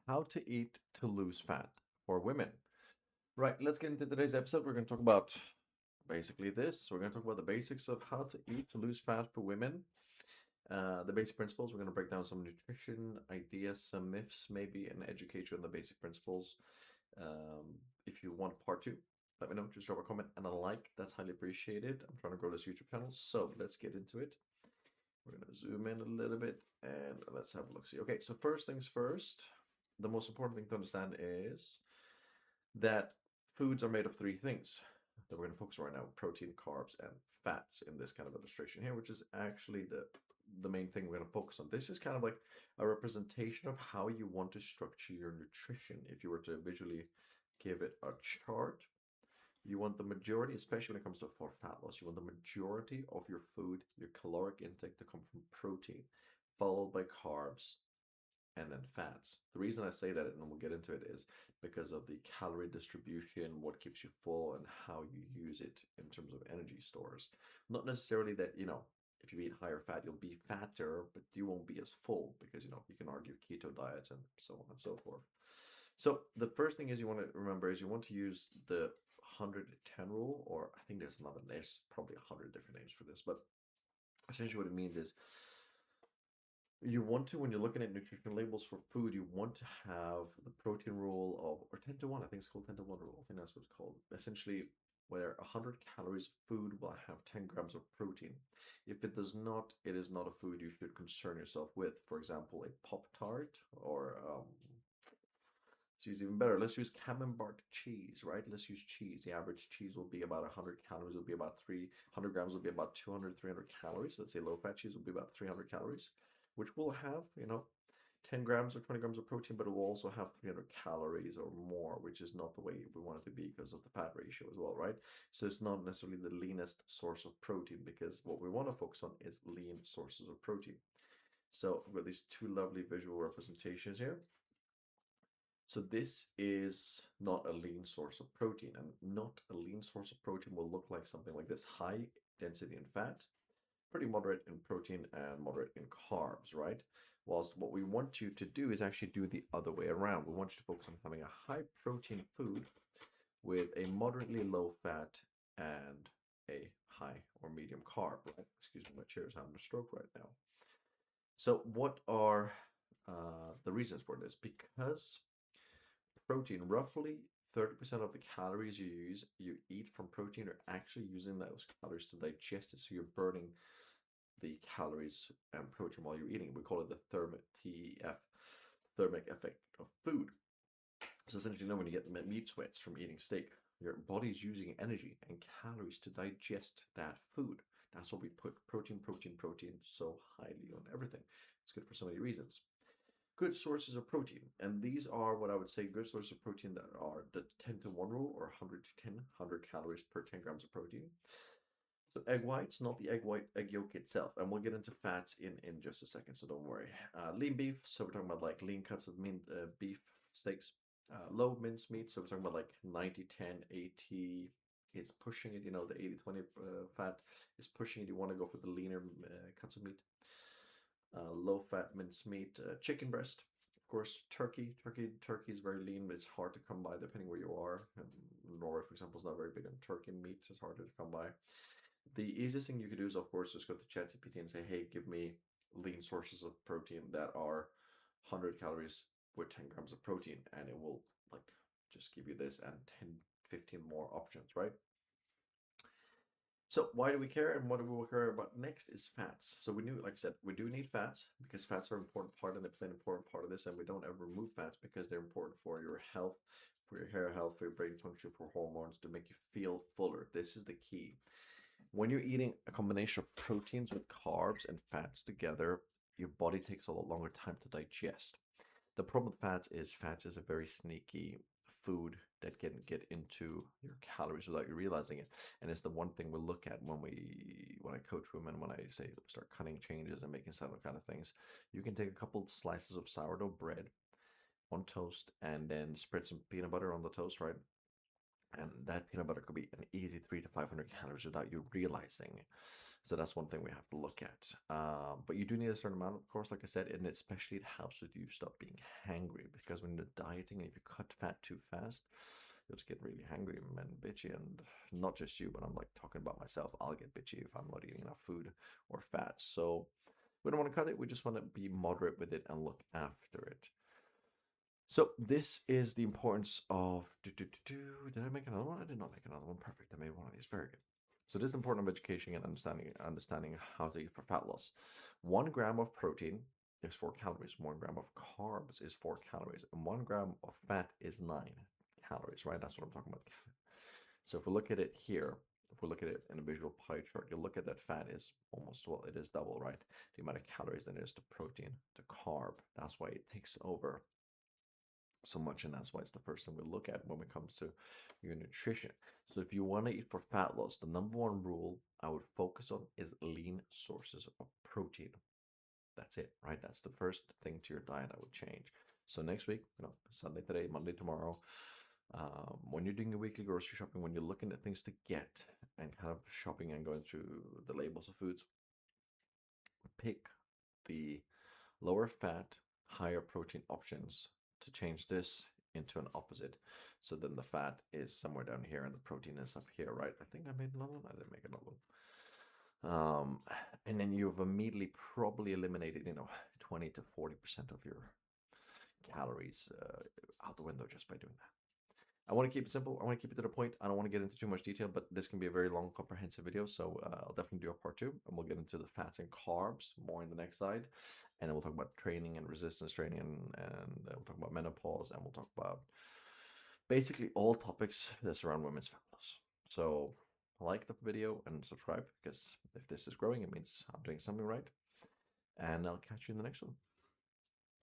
how to eat to lose fat for women. Right, let's get into today's episode. We're going to talk about basically this. We're going to talk about the basics of how to eat to lose fat for women. The basic principles. We're going to break down some nutrition ideas, some myths, maybe, and educate you on the basic principles. If you want part two, let me know. Just drop a comment and a like. That's highly appreciated. I'm trying to grow this YouTube channel, so let's get into it. We're going to zoom in a little bit and let's have a look. See, okay, so first things first, the most important thing to understand is that foods are made of three things that we're going to focus on right now: protein, carbs, and fats in this kind of illustration here, which is actually the main thing we're going to focus on. This is kind of like a representation of how you want to structure your nutrition. If you were to visually give it a chart, you want the majority, especially when it comes to for fat loss, you want the majority of your food, your caloric intake, to come from protein, followed by carbs, and then fats. The reason I say that, and we'll get into it, is because of the calorie distribution, what keeps you full, and how you use it in terms of energy stores. Not necessarily that, if you eat higher fat, you'll be fatter, but you won't be as full because, you can argue keto diets and so on and so forth. So the first thing is you want to remember is you want to use the 110 rule, or I think there's probably 100 different names for this, but essentially what it means is you want to, when you're looking at nutrition labels for food, you want to have the protein rule of, or 10 to 1, I think it's called 10 to 1 rule. I think that's what it's called. Essentially, where 100 calories of food will have 10 grams of protein. If it does not, it is not a food you should concern yourself with. For example, a Pop-Tart, or let's use even better. Let's use Camembert cheese, right? Let's use cheese. The average cheese will be about 100 calories, will be about 300 grams, will be about 200, 300 calories. Let's say low-fat cheese will be about 300 calories, which will have, 10 grams or 20 grams of protein, but it will also have 300 calories or more, which is not the way we want it to be because of the fat ratio as well, right? So it's not necessarily the leanest source of protein, because what we want to focus on is lean sources of protein. So I've got these two lovely visual representations here. So this is not a lean source of protein, and not a lean source of protein will look like something like this: high density in fat, pretty moderate in protein, and moderate in carbs, right? Whilst what we want you to do is actually do the other way around. We want you to focus on having a high protein food with a moderately low fat and a high or medium carb, right? Excuse me, my chair is having a stroke right now. So what are the reasons for this? Because protein, roughly 30% of the calories you eat from protein, are actually using those calories to digest it. So you're burning the calories and protein while you're eating. We call it the thermic effect of food. So essentially, when you get meat sweats from eating steak, your body's using energy and calories to digest that food. That's why we put protein, protein, protein so highly on everything. It's good for so many reasons. Good sources of protein, and these are what I would say good sources of protein that are the 10 to 1 rule, or 100 to 10, 100 calories per 10 grams of protein. So egg whites, not the egg yolk itself, and we'll get into fats in just a second, so don't worry. Lean beef, so we're talking about like lean cuts of beef steaks. Low mince meat, so we're talking about like 90, 10, 80 is pushing it, the 80-20 fat is pushing it. You want to go for the leaner cuts of meat. Low fat mince meat, chicken breast, of course, turkey. Turkey is very lean, but it's hard to come by depending where you are. Norway, for example, is not very big on turkey meat. It's harder to come by. The easiest thing you could do is, of course, just go to ChatGPT and say, hey, give me lean sources of protein that are 100 calories with 10 grams of protein, and it will like just give you this and 10, 15 more options, right? So why do we care, and what do we care about next is fats. So like I said, we do need fats because fats are an important part, and they play an important part of this, and we don't ever remove fats because they're important for your health, for your hair health, for your brain function, for hormones, to make you feel fuller. This is the key. When you're eating a combination of proteins with carbs and fats together, your body takes a lot longer time to digest. The problem with fats is a very sneaky food that can get into your calories without you realizing it. And it's the one thing we look at when I coach women, when I say start cutting changes and making some kind of things. You can take a couple slices of sourdough bread on toast and then spread some peanut butter on the toast, right? And that peanut butter could be an easy 300 to 500 calories without you realizing. So that's one thing we have to look at. But you do need a certain amount, of course, like I said, and especially it helps with you stop being hangry, because when you're dieting and if you cut fat too fast, you'll just get really hangry and bitchy. And not just you, but I'm like talking about myself. I'll get bitchy if I'm not eating enough food or fat. So we don't want to cut it. We just want to be moderate with it and look after it. So this is the importance of. Did I make another one? I did not make another one. Perfect. I made one of these. Very good. So this is important of education and understanding how to eat for fat loss. 1 gram of protein is 4 calories. 1 gram of carbs is 4 calories, and 1 gram of fat is 9 calories. Right? That's what I'm talking about. So if we look at it here, if we look at it in a visual pie chart, you'll look at that fat is almost, well, it is double, right? The amount of calories than it is to protein, to carb. That's why it takes over so much, and that's why it's the first thing we look at when it comes to your nutrition. So if you want to eat for fat loss, the number one rule I would focus on is lean sources of protein. That's it, right? That's the first thing to your diet I would change. So next week, Sunday today, Monday tomorrow, when you're doing your weekly grocery shopping, when you're looking at things to get and kind of shopping and going through the labels of foods, pick the lower fat, higher protein options to change this into an opposite. So then the fat is somewhere down here and the protein is up here, right? I think I made another one. I didn't make another one. And then you've immediately probably eliminated, 20 to 40% of your calories out the window just by doing that. I want to keep it simple. I want to keep it to the point. I don't want to get into too much detail, but this can be a very long, comprehensive video. So I'll definitely do a part 2, and we'll get into the fats and carbs more in the next slide. And then we'll talk about training and resistance training, and we'll talk about menopause, and we'll talk about basically all topics that surround women's fat loss. So like the video and subscribe, because if this is growing, it means I'm doing something right. And I'll catch you in the next one.